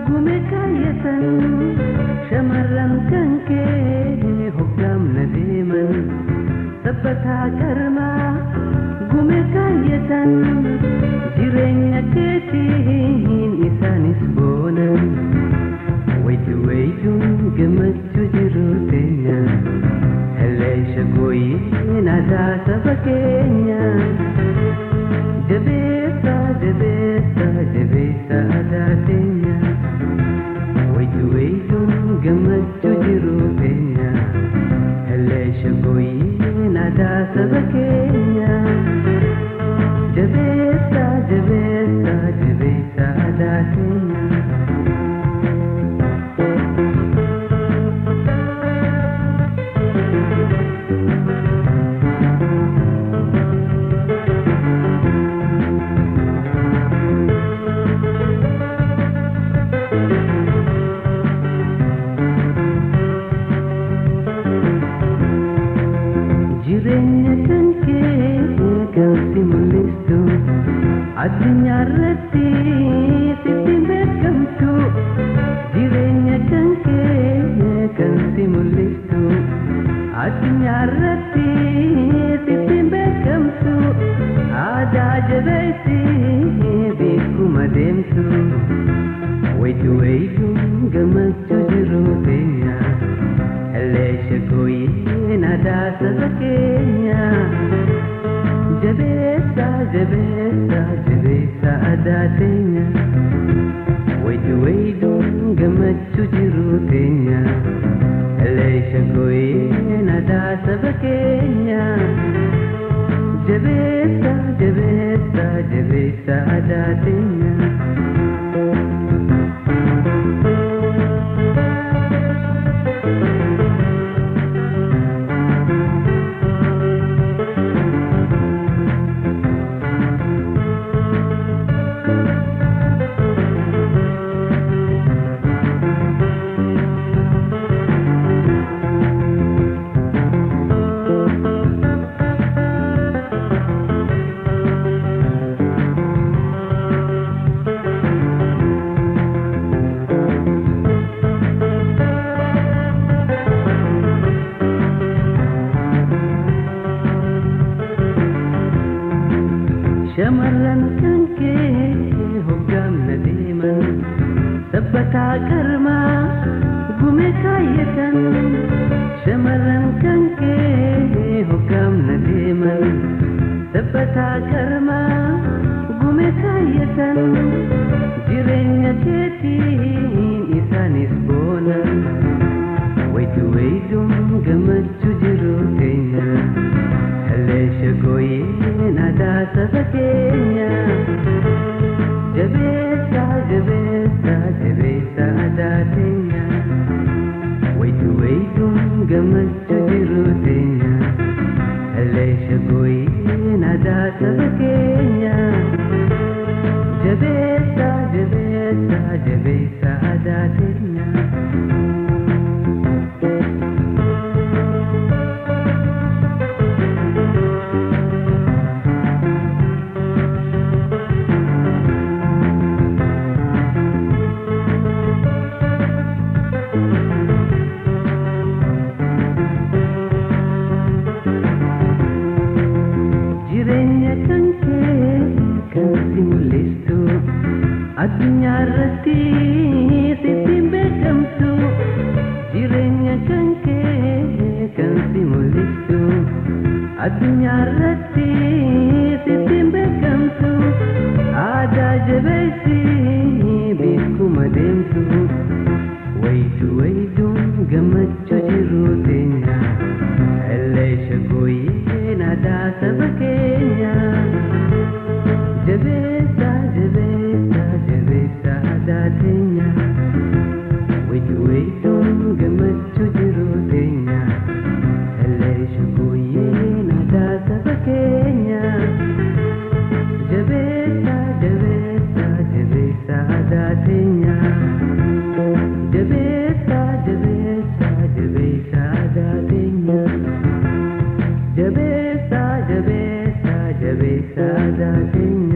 gumekayatan shamaran kanke hogam nadiman sabata karma gumekayatan jirenya ketin isanis bonan waitu gematu jirutenya heleisha goyi nada sabakenya jabesa adatenya waitu gematu jirutenya heleisha goyi nada sabakenya jabesa adatenya jirenya kanke kalsi mulistu adinya rati sitimbe kamtu jirenya kanke kalsi mulistu adinya rati sitimbe kamtu ada jabesi biku mademtu waitu gamatu jirutenya heleisha goyi nada sabakenya jabesa adatenya waitu gamatu jirutenya heleisha goyi nada sabakenya jabesa adatenya shamaran kanke hogam nadiman sabata karma gumekayatan shamaran kanke hogam nadiman sabata karma gumekayatan jirenya ketin isanis bonan waitu gamatu jirutenya heleisha goyi nada sabakenya jabesa adatenya waitu gamatu jirutenya heleisha goyi nada sabakenya jabesa adatenya jirenya kanke kalsi mulistu adinya rati sitimbe kamtu jirenya kanke kalsi mulistu adinya rati sitimbe kamtu ada jabesi biku mademtu waitu gamatu jirutenya heleisha goyi nada sabakenya jabesa adatenya waitu gamatu jirutenya heleisha goyi nada sabakenya jabesa adatenya jabesa adatenya jabesa adatenya